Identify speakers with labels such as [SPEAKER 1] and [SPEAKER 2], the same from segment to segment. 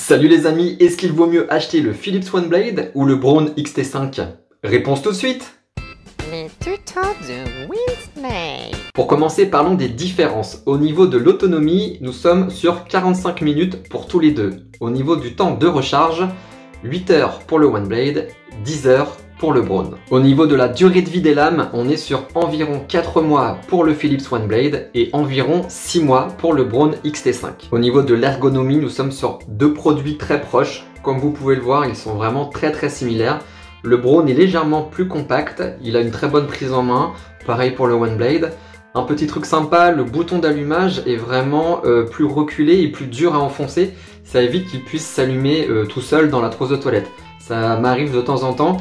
[SPEAKER 1] Salut les amis, est-ce qu'il vaut mieux acheter le Philips OneBlade ou le Braun XT5? Réponse tout de suite.
[SPEAKER 2] Les tutos de Winsley.
[SPEAKER 1] Pour commencer, parlons des différences. Au niveau de l'autonomie, nous sommes sur 45 minutes pour tous les deux. Au niveau du temps de recharge, 8 heures pour le OneBlade, 10 heures pour le Braun. Au niveau de la durée de vie des lames, on est sur environ 4 mois pour le Philips OneBlade et environ 6 mois pour le Braun XT5. Au niveau de l'ergonomie, nous sommes sur deux produits très proches. Comme vous pouvez le voir, ils sont vraiment très similaires. Le Braun est légèrement plus compact, il a une très bonne prise en main, pareil pour le OneBlade. Un petit truc sympa, le bouton d'allumage est vraiment plus reculé et plus dur à enfoncer. Ça évite qu'il puisse s'allumer tout seul dans la trousse de toilette. Ça m'arrive de temps en temps.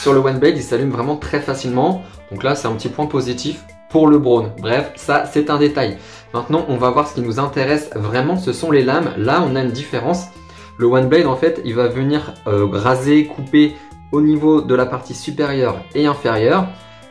[SPEAKER 1] Sur le OneBlade, il s'allume vraiment très facilement. Donc là, c'est un petit point positif pour le Braun. Bref, ça, c'est un détail. Maintenant, on va voir ce qui nous intéresse vraiment, ce sont les lames. Là, on a une différence. Le OneBlade, en fait, il va venir raser, couper au niveau de la partie supérieure et inférieure.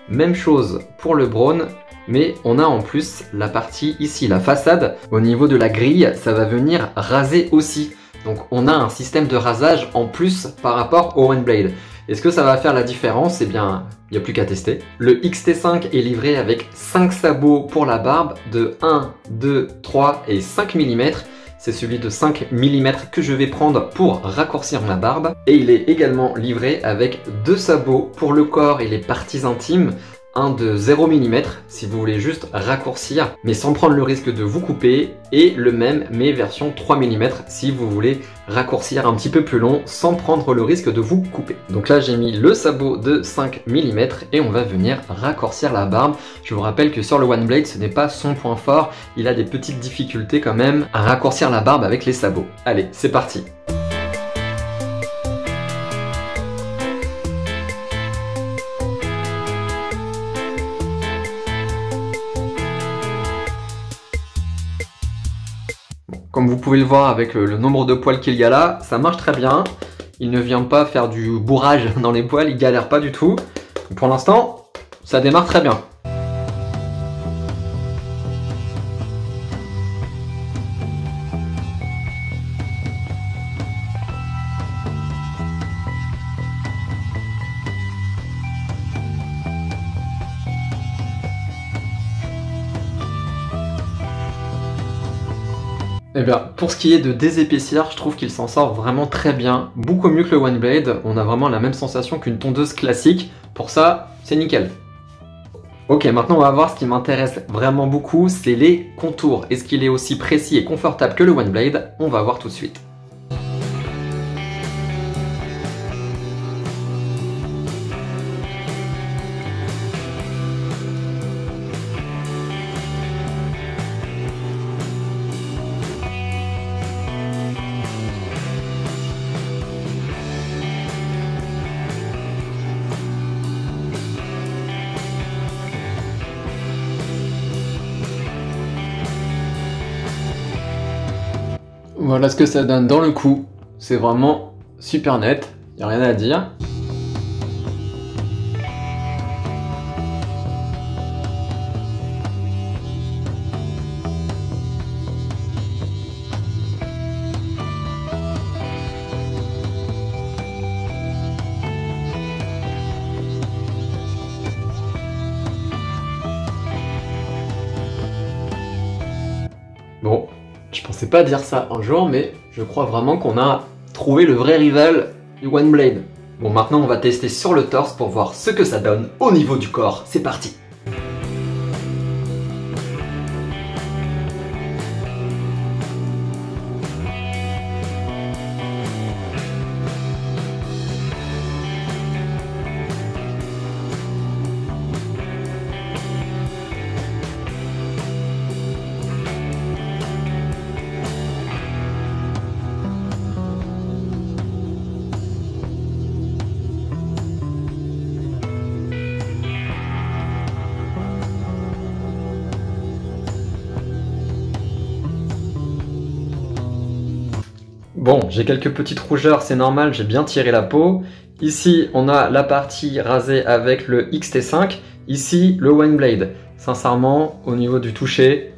[SPEAKER 1] Même chose pour le Braun, mais on a en plus la partie ici, la façade. Au niveau de la grille, ça va venir raser aussi. Donc on a un système de rasage en plus par rapport au OneBlade. Est-ce que ça va faire la différence? Eh bien, il n'y a plus qu'à tester. Le XT5 est livré avec 5 sabots pour la barbe de 1, 2, 3 et 5 mm. C'est celui de 5 mm que je vais prendre pour raccourcir ma barbe. Et il est également livré avec 2 sabots pour le corps et les parties intimes. Un de 0 mm si vous voulez juste raccourcir mais sans prendre le risque de vous couper, et le même mais version 3 mm si vous voulez raccourcir un petit peu plus long sans prendre le risque de vous couper. Donc là j'ai mis le sabot de 5 mm et on va venir raccourcir la barbe. Je vous rappelle que sur le OneBlade ce n'est pas son point fort, il a des petites difficultés quand même à raccourcir la barbe avec les sabots. Allez, c'est parti. Comme vous pouvez le voir avec le nombre de poils qu'il y a là, ça marche très bien. Il ne vient pas faire du bourrage dans les poils, il galère pas du tout. Pour l'instant, ça démarre très bien. Eh bien, pour ce qui est de désépaissir, je trouve qu'il s'en sort vraiment très bien, beaucoup mieux que le OneBlade. On a vraiment la même sensation qu'une tondeuse classique. Pour ça, c'est nickel. Ok, maintenant on va voir ce qui m'intéresse vraiment beaucoup, c'est les contours. Est-ce qu'il est aussi précis et confortable que le OneBlade? On va voir tout de suite. Voilà ce que ça donne dans le cou. C'est vraiment super net, il n'y a rien à dire. Bon. Je pensais pas dire ça un jour, mais je crois vraiment qu'on a trouvé le vrai rival du OneBlade. Bon, maintenant on va tester sur le torse pour voir ce que ça donne au niveau du corps. C'est parti! Bon, j'ai quelques petites rougeurs, c'est normal, j'ai bien tiré la peau. Ici, on a la partie rasée avec le XT5. Ici, le OneBlade. Sincèrement, au niveau du toucher,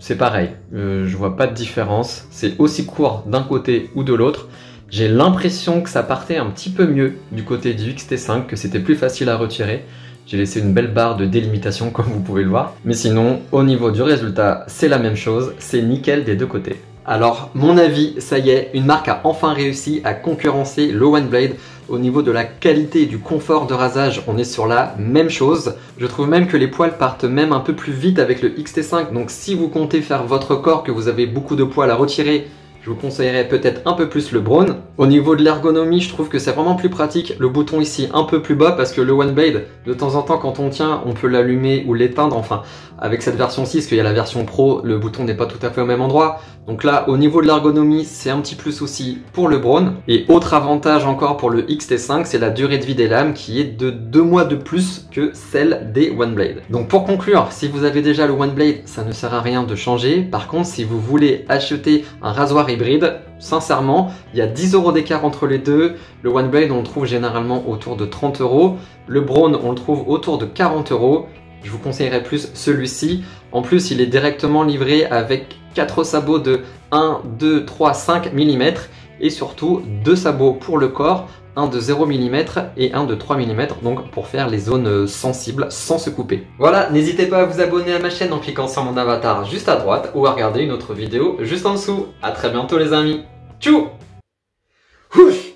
[SPEAKER 1] c'est pareil, je vois pas de différence, c'est aussi court d'un côté ou de l'autre. J'ai l'impression que ça partait un petit peu mieux du côté du XT5, que c'était plus facile à retirer. J'ai laissé une belle barre de délimitation comme vous pouvez le voir. Mais sinon, au niveau du résultat, c'est la même chose, c'est nickel des deux côtés. Alors, mon avis, ça y est, une marque a enfin réussi à concurrencer le OneBlade. Au niveau de la qualité et du confort de rasage, on est sur la même chose. Je trouve même que les poils partent même un peu plus vite avec le XT5. Donc si vous comptez faire votre corps, que vous avez beaucoup de poils à retirer, je vous conseillerais peut-être un peu plus le Braun. Au niveau de l'ergonomie, je trouve que c'est vraiment plus pratique. Le bouton ici un peu plus bas parce que le OneBlade, de temps en temps quand on tient, on peut l'allumer ou l'éteindre. Enfin, avec cette version-ci, parce qu'il y a la version Pro, le bouton n'est pas tout à fait au même endroit. Donc là, au niveau de l'ergonomie, c'est un petit plus aussi pour le Braun. Et autre avantage encore pour le XT5, c'est la durée de vie des lames qui est de 2 mois de plus que celle des OneBlade. Donc pour conclure, si vous avez déjà le OneBlade, ça ne sert à rien de changer. Par contre, si vous voulez acheter un rasoir hybride, sincèrement, il y a 10 € d'écart entre les deux. Le OneBlade, on le trouve généralement autour de 30 €. Le Braun, on le trouve autour de 40 €. Je vous conseillerais plus celui-ci. En plus, il est directement livré avec 4 sabots de 1, 2, 3, 5 mm et surtout 2 sabots pour le corps, un de 0 mm et un de 3 mm, donc pour faire les zones sensibles sans se couper. Voilà, n'hésitez pas à vous abonner à ma chaîne en cliquant sur mon avatar juste à droite ou à regarder une autre vidéo juste en dessous. A très bientôt les amis. Tchou! Ouh.